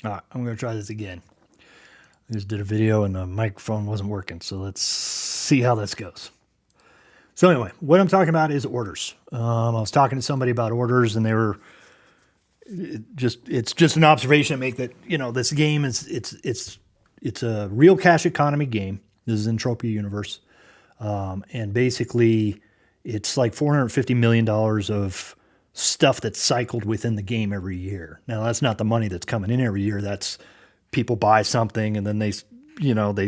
All right, I'm going to try this again. I just did a video and the microphone wasn't working, so let's see how this goes. So anyway, what I'm talking about is orders. I was talking to somebody about orders, and they were it's just an observation I make that this game is it's a real cash economy game. This is Entropia Universe, and basically it's like $450 million of stuff that's cycled within the game every year. Now that's not the money that's coming in every year. That's people buy something and then they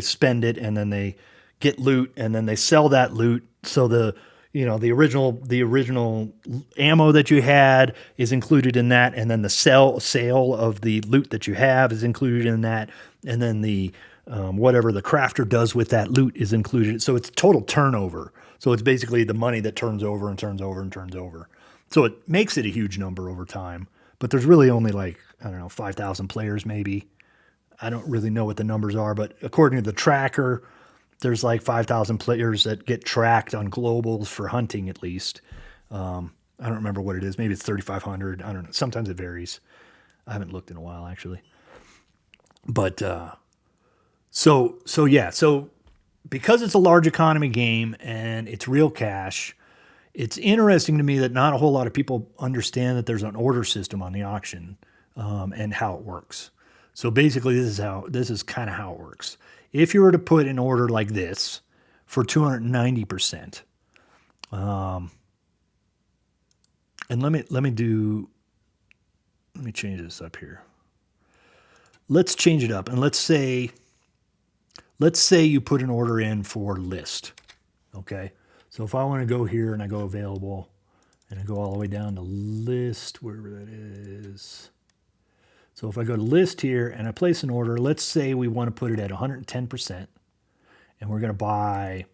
spend it and then they get loot and then they sell that loot. So the original ammo that you had is included in that, and then the sale of the loot that you have is included in that, and then the whatever the crafter does with that loot is included. So it's total turnover. So it's basically the money that turns over and turns over and turns over. So it makes it a huge number over time. But there's really only like, I don't know, 5,000 players maybe. I don't really know what the numbers are, but according to the tracker, there's like 5,000 players that get tracked on globals for hunting at least. I don't remember what it is. Maybe it's 3,500. I don't know. Sometimes it varies. I haven't looked in a while actually. But so yeah. So because it's a large economy game and it's real cash, it's interesting to me that not a whole lot of people understand that there's an order system on the auction and how it works. So basically, this is kind of how it works. If you were to put an order like this for 290%, and let me change this up here. Let's change it up, and let's say you put an order in for list. Okay, so if I want to go here and I go available, and I go all the way down to list, wherever that is. So if I go to list here and I place an order, let's say we want to put it at 110%, and we're going to buy,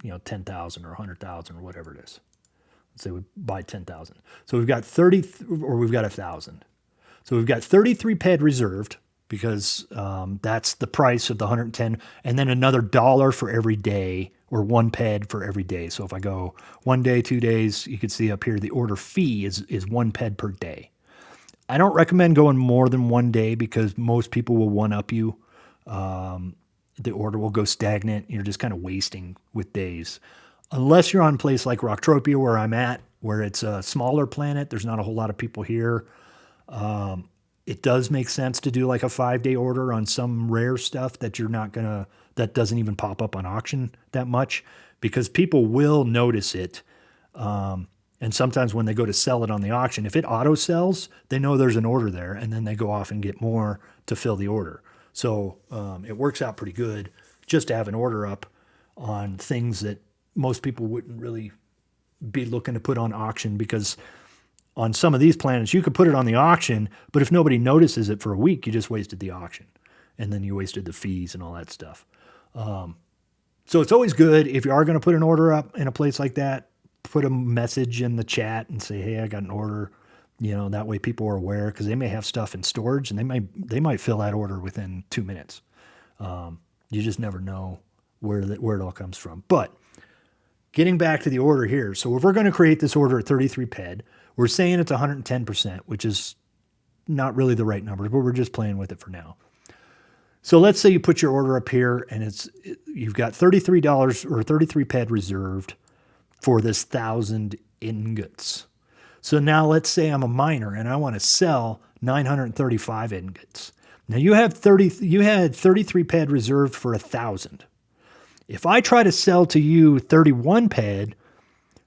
10,000 or 100,000 or whatever it is. Let's say we buy 10,000. So we've got 30, or we've got 1,000. So we've got 33 ped reserved because that's the price of the 110, and then another $1 for every day, or 1 ped for every day. So if I go 1 day, 2 days, you can see up here the order fee is 1 ped per day. I don't recommend going more than 1 day because most people will one-up you. The order will go stagnant. You're just kind of wasting with days. Unless you're on a place like Rocktropia where I'm at, where it's a smaller planet, there's not a whole lot of people here. It does make sense to do like a 5-day order on some rare stuff that that doesn't even pop up on auction that much, because people will notice it. And sometimes when they go to sell it on the auction, if it auto sells, they know there's an order there, and then they go off and get more to fill the order. So it works out pretty good just to have an order up on things that most people wouldn't really be looking to put on auction, because on some of these planets, you could put it on the auction, but if nobody notices it for a week, you just wasted the auction. And then you wasted the fees and all that stuff. So it's always good if you are going to put an order up in a place like that, put a message in the chat and say, hey, I got an order. That way people are aware, because they may have stuff in storage and they might fill that order within 2 minutes. You just never know where it all comes from. But getting back to the order here. So if we're going to create this order at 33 ped, we're saying it's 110%, which is not really the right number, but we're just playing with it for now. So let's say you put your order up here and you've got $33 or 33 ped reserved for this 1,000 ingots. So now let's say I'm a miner and I want to sell 935 ingots. Now you had 33 ped reserved for 1,000. If I try to sell to you 31 ped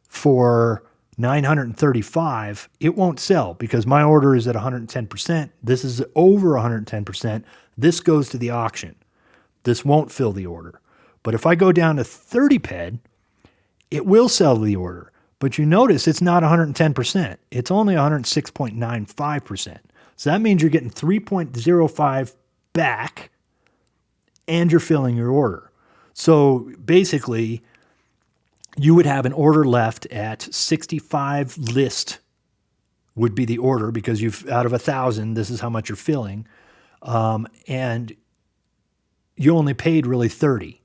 for 935, it won't sell because my order is at 110%. This is over 110%. This goes to the auction. This won't fill the order. But if I go down to 30 ped, it will sell the order. But you notice it's not 110%. It's only 106.95%. So that means you're getting 3.05 back and you're filling your order. So basically, you would have an order left at 65 list would be the order, because out of 1,000, this is how much you're filling. And you only paid really 30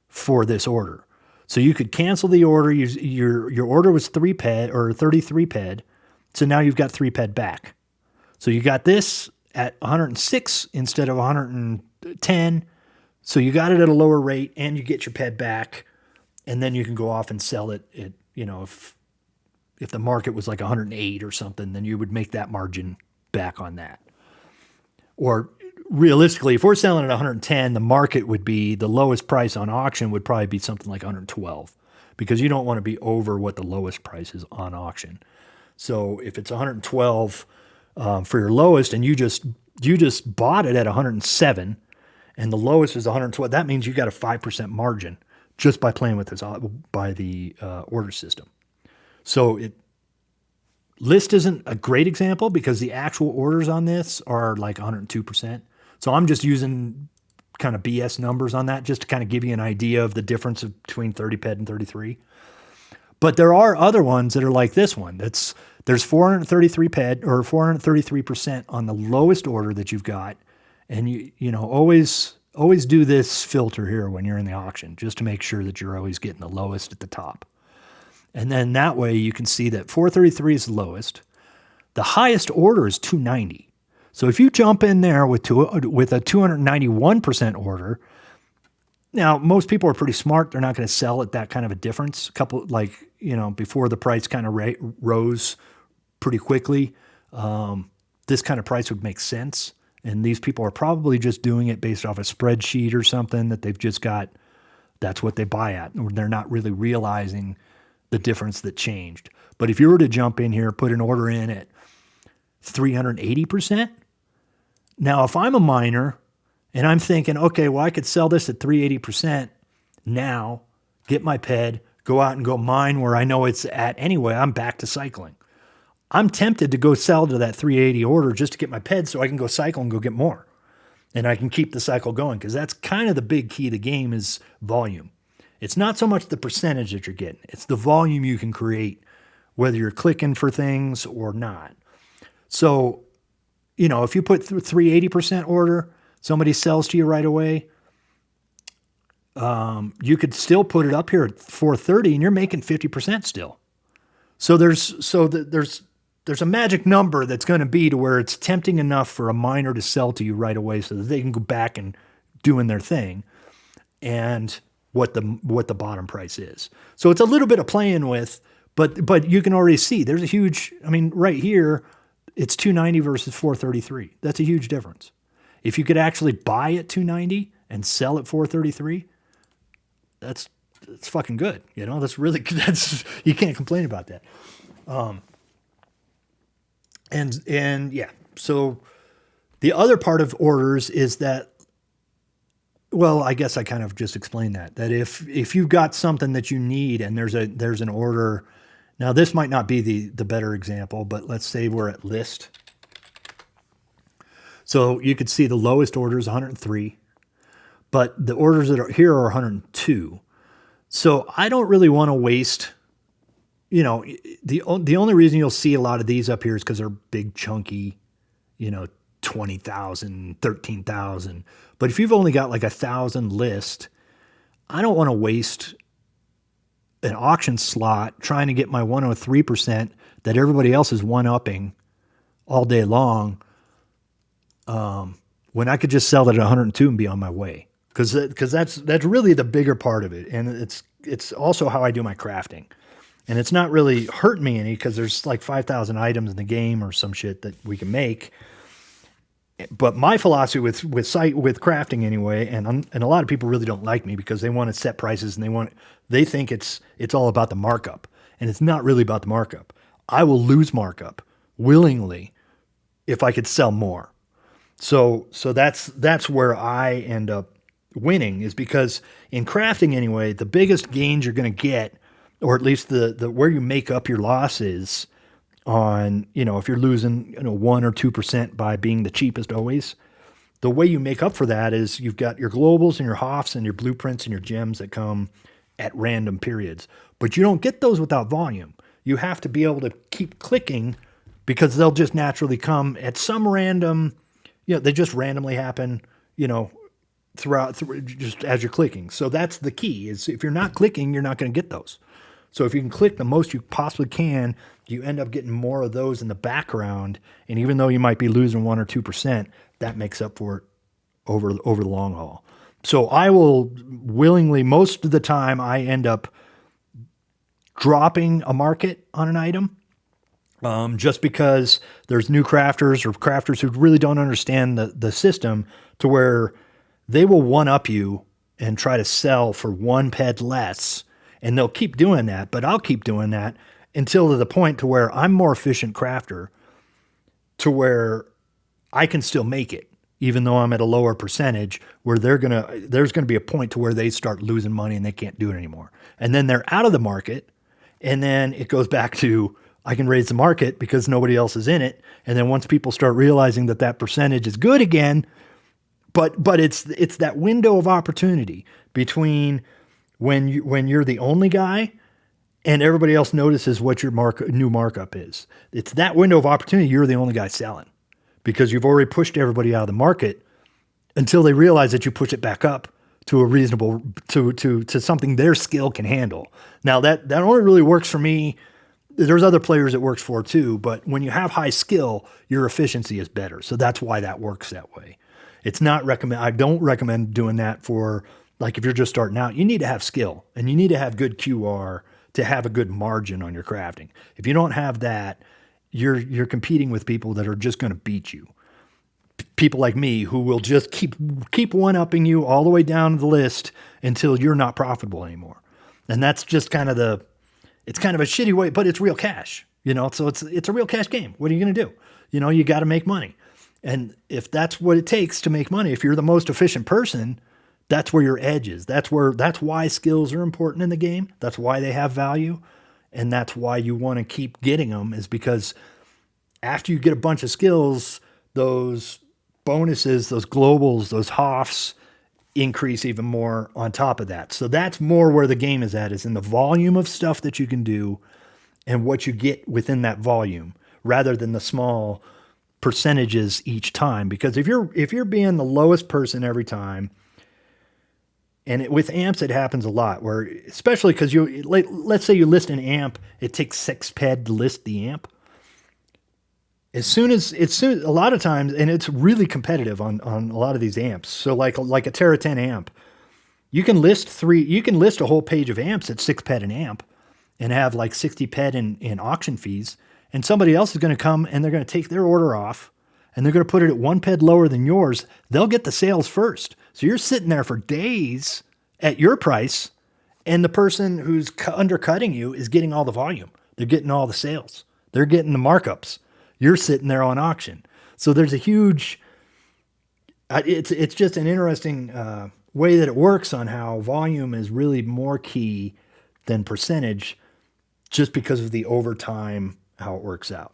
for this order. So you could cancel the order. Your order was 3 ped or 33 ped. So now you've got 3 ped back. So you got this at 106 instead of 110. So you got it at a lower rate and you get your ped back, and then you can go off and sell it at, if the market was like 108 or something, then you would make that margin back on that. Or realistically, if we're selling at 110, the market would be, the lowest price on auction would probably be something like 112, because you don't want to be over what the lowest price is on auction. So if it's 112 for your lowest, and you just bought it at 107, and the lowest is 112, that means you got a 5% margin just by playing with this by the order system. So list isn't a great example because the actual orders on this are like 102%. So I'm just using kind of BS numbers on that just to kind of give you an idea of the difference between 30 ped and 33. But there are other ones that are like this one. There's 433 ped or 433% on the lowest order that you've got. And you know, always do this filter here when you're in the auction, just to make sure that you're always getting the lowest at the top. And then that way you can see that 433 is the lowest. The highest order is 290. So if you jump in there with a 291% order, now most people are pretty smart. They're not going to sell at that kind of a difference. Before the price kind of rose pretty quickly, this kind of price would make sense. And these people are probably just doing it based off a spreadsheet or something that they've just got. That's what they buy at. Or they're not really realizing the difference that changed. But if you were to jump in here, put an order in at 380%. Now, if I'm a miner and I'm thinking, okay, well, I could sell this at 380% now, get my ped, go out and go mine where I know it's at anyway, I'm back to cycling. I'm tempted to go sell to that 380 order just to get my ped so I can go cycle and go get more. And I can keep the cycle going, because that's kind of the big key of the game is volume. It's not so much the percentage that you're getting. It's the volume you can create, whether you're clicking for things or not. So, if you put 380% order, somebody sells to you right away, you could still put it up here at 430 and you're making 50% still. So there's a magic number that's going to be to where it's tempting enough for a miner to sell to you right away so that they can go back and doing their thing, and what the bottom price is. So it's a little bit of playing with, but you can already see there's a huge, right here, it's 290 versus 433. That's a huge difference. If you could actually buy at 290 and sell at 433, that's fucking good. That's really, you can't complain about that. And yeah, so the other part of orders is that, well, I guess I kind of just explained that if you've got something that you need and there's an order. Now, this might not be the better example, but let's say we're at list. So you could see the lowest order is 103, but the orders that are here are 102. So I don't really want to waste, the only reason you'll see a lot of these up here is because they're big, chunky, 20,000, 13,000. But if you've only got like 1,000 list, I don't want to waste an auction slot trying to get my 103% that everybody else is one-upping all day long, when I could just sell it at 102 and be on my way. Because that's really the bigger part of it. And it's also how I do my crafting. And it's not really hurting me any, because there's like 5,000 items in the game or some shit that we can make. But my philosophy with crafting anyway, and a lot of people really don't like me because they want to set prices and they think it's all about the markup, and it's not really about the markup. I will lose markup willingly if I could sell more. So that's where I end up winning, is because in crafting anyway, the biggest gains you're going to get, or at least the where you make up your losses on, if you're losing 1 or 2% by being the cheapest always, the way you make up for that is you've got your globals and your Hoffs and your blueprints and your gems that come at random periods. But you don't get those without volume. You have to be able to keep clicking, because they'll just naturally come at some random, they just randomly happen, throughout just as you're clicking. So that's the key, is if you're not clicking, you're not going to get those. So if you can click the most you possibly can you end up getting more of those in the background. And even though you might be losing 1 or 2%, that makes up for it over the long haul. So I will willingly, most of the time, I end up dropping a market on an item just because there's new crafters or crafters who really don't understand the system, to where they will one-up you and try to sell for 1 ped less. And they'll keep doing that, but I'll keep doing that until to the point to where I'm more efficient crafter, to where I can still make it, even though I'm at a lower percentage, where there's gonna be a point to where they start losing money and they can't do it anymore. And then they're out of the market, and then it goes back to, I can raise the market because nobody else is in it. And then once people start realizing that that percentage is good again, but it's that window of opportunity between when you're the only guy and everybody else notices what your new markup is. It's that window of opportunity. You're the only guy selling because you've already pushed everybody out of the market until they realize that you push it back up to a reasonable, to something their skill can handle. Now that only really works for me. There's other players it works for too, but when you have high skill, your efficiency is better. So that's why that works that way. It's not I don't recommend doing that for, like, if you're just starting out. You need to have skill and you need to have good QR to have a good margin on your crafting. If you don't have that, you're competing with people that are just going to beat you. People like me who will just keep one-upping you all the way down the list until you're not profitable anymore. And that's just it's kind of a shitty way, but it's real cash, so it's a real cash game. What are you going to do? You got to make money. And if that's what it takes to make money, if you're the most efficient person, that's where your edge is. That's why skills are important in the game. That's why they have value. And that's why you want to keep getting them, is because after you get a bunch of skills, those bonuses, those globals, those HOFs increase even more on top of that. So that's more where the game is at, is in the volume of stuff that you can do and what you get within that volume, rather than the small percentages each time. Because if you're being the lowest person every time, and with amps it happens a lot, where, especially because let's say you list an amp, it takes 6 ped to list the amp. As soon a lot of times, and it's really competitive on a lot of these amps. So like a Terra 10 amp, you can list a whole page of amps at 6 ped an amp and have like 60 ped in auction fees. And somebody else is going to come and they're going to take their order off and they're going to put it at 1 ped lower than yours. They'll get the sales first. So you're sitting there for days at your price, and the person who's undercutting you is getting all the volume. They're getting all the sales. They're getting the markups. You're sitting there on auction. So there's a huge, it's just an interesting way that it works on how volume is really more key than percentage, just because of the overtime, how it works out.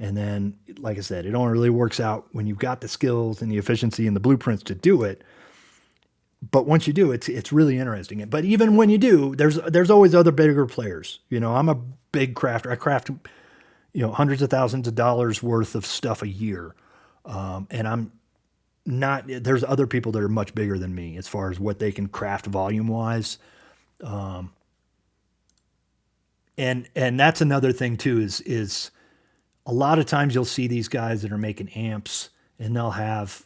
And then, like I said, it only really works out when you've got the skills and the efficiency and the blueprints to do it. But once you do, it's really interesting. But even when you do, there's always other bigger players. I'm a big crafter. I craft, hundreds of thousands of dollars worth of stuff a year. And I'm not, there's other people that are much bigger than me as far as what they can craft volume wise. And that's another thing too, is a lot of times you'll see these guys that are making amps, and they'll have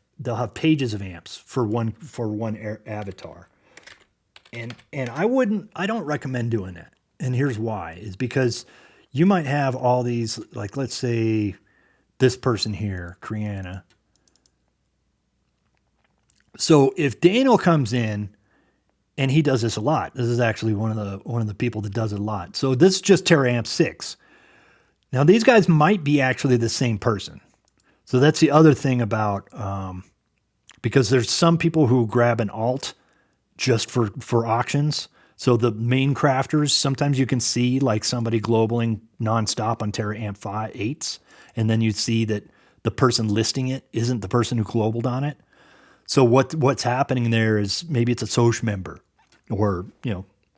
pages of amps for one avatar. And I don't recommend doing that. And here's why, is because you might have all these, like, let's say this person here, Kriana. So if Daniel comes in, and he does this a lot. This is actually one of the people that does it a lot. So this is just Terra Amp 6. Now these guys might be actually the same person. So that's the other thing about, because there's some people who grab an alt just for auctions. So the main crafters, sometimes you can see like somebody globaling nonstop on Terra Amp 8s. And then you see that the person listing it isn't the person who globaled on it. So what's happening there is maybe it's a social member or,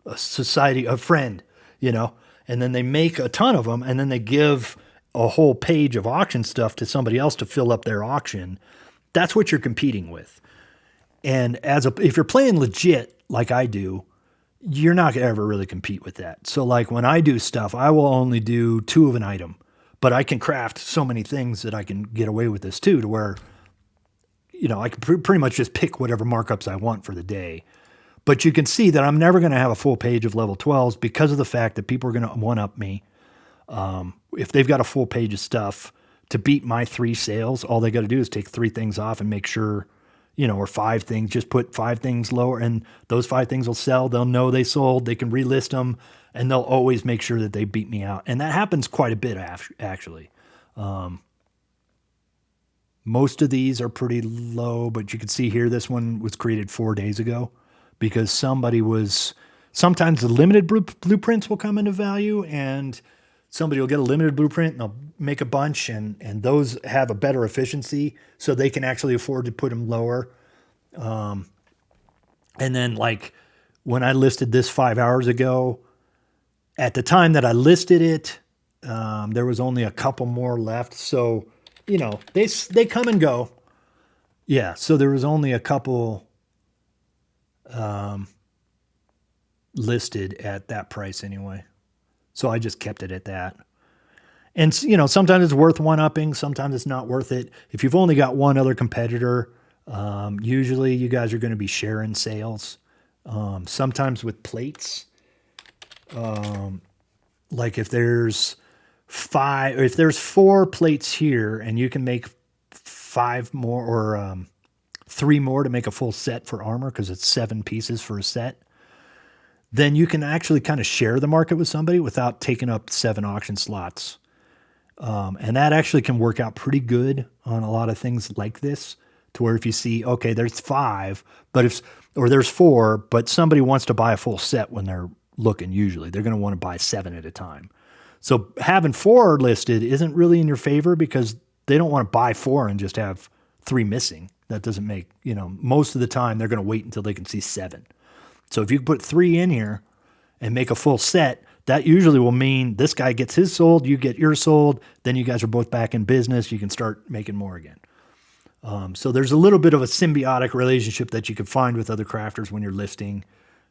a society, a friend, and then they make a ton of them and then they give a whole page of auction stuff to somebody else to fill up their auction. That's what you're competing with. And if you're playing legit, like I do, you're not going to ever really compete with that. So like when I do stuff, I will only do 2 of an item, but I can craft so many things that I can get away with this too, to where, you know, I can pretty much just pick whatever markups I want for the day. But you can see that I'm never going to have a full page of level 12s because of the fact that people are going to one-up me. If they've got a full page of stuff to beat my 3 sales, all they got to do is take 3 things off and make sure, you know, or 5 things, just put 5 things lower, and those 5 things will sell. They'll know they sold, they can relist them, and they'll always make sure that they beat me out. And that happens quite a bit, actually. Most of these are pretty low, but you can see here, this one was created 4 days ago because somebody was, sometimes the limited blueprints will come into value, and somebody will get a limited blueprint and they'll make a bunch, and those have a better efficiency, so they can actually afford to put them lower. And then like when I listed this 5 hours ago, at the time that I listed it, there was only a couple more left. So, you know, they come and go. Yeah. So there was only a couple, listed at that price anyway. So I just kept it at that. And, you know, sometimes it's worth one-upping. Sometimes it's not worth it. If you've only got one other competitor, usually you guys are going to be sharing sales. Sometimes with plates, like if there's 5, or if there's 4 plates here and you can make 5 more or 3 more to make a full set for armor, because it's 7 pieces for a set, then you can actually kind of share the market with somebody without taking up 7 auction slots. And that actually can work out pretty good on a lot of things like this, to where if you see, okay, there's 5, or there's 4, but somebody wants to buy a full set when they're looking, usually they're going to want to buy 7 at a time. So having 4 listed isn't really in your favor, because they don't want to buy 4 and just have 3 missing. That doesn't make, you know, most of the time they're going to wait until they can see 7. So if you put 3 in here and make a full set, that usually will mean this guy gets his sold, you get yours sold, then you guys are both back in business. You can start making more again. So there's a little bit of a symbiotic relationship that you can find with other crafters when you're listing,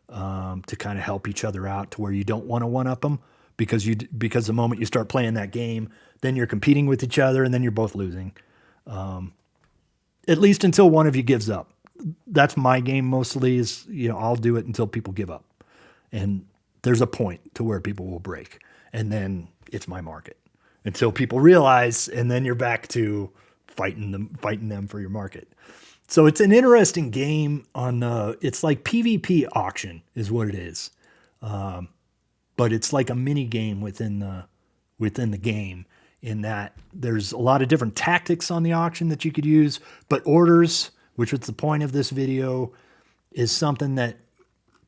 to kind of help each other out, to where you don't want to one-up them, because the moment you start playing that game, then you're competing with each other, and then you're both losing. At least until one of you gives up. That's my game mostly, is, you know, I'll do it until people give up. And there's a point to where people will break, and then it's my market until people realize, and then you're back to fighting them for your market. So it's an interesting game on, it's like PvP auction is what it is. But it's like a mini game within the game, in that there's a lot of different tactics on the auction that you could use, but orders, which was the point of this video, is something that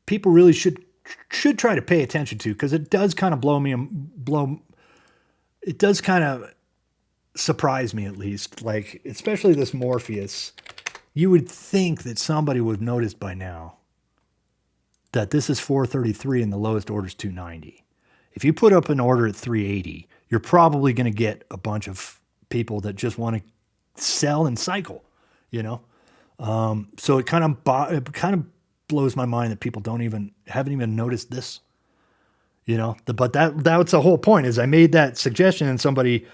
people really should try to pay attention to, because it does kind of it does kind of surprise me, at least. Like, especially this Morpheus, you would think that somebody would have noticed by now that this is 433 and the lowest order is 290. If you put up an order at 380, you're probably going to get a bunch of people that just want to sell and cycle, you know? So it kind of blows my mind that people haven't even noticed this, you know? But that's the whole point, is I made that suggestion and somebody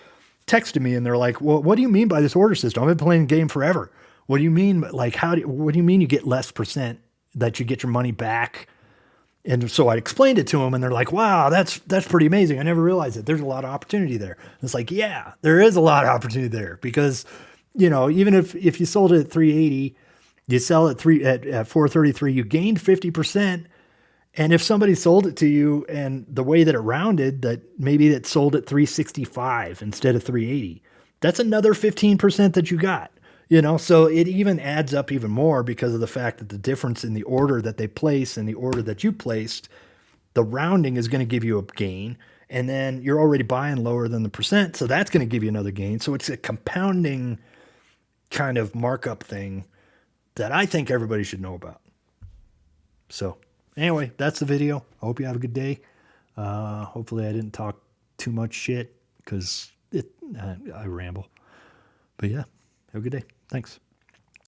texted me and they're like, well, what do you mean by this order system? I've been playing the game forever. What do you mean? Like, what do you mean you get less percent, that you get your money back? And so I explained it to them, and they're like, wow, that's pretty amazing. I never realized it. There's a lot of opportunity there. And it's like, yeah, there is a lot of opportunity there, because, you know, even if you sold it at 380, you sell it at 433, you gained 50%. And if somebody sold it to you, and the way that it rounded, that maybe it sold at 365 instead of 380, that's another 15% that you got. You know, so it even adds up even more, because of the fact that the difference in the order that they place and the order that you placed, the rounding is going to give you a gain. And then you're already buying lower than the percent, so that's going to give you another gain. So it's a compounding kind of markup thing that I think everybody should know about. So anyway, that's the video. I hope you have a good day. Hopefully I didn't talk too much shit, because I ramble. But yeah, have a good day. Thanks.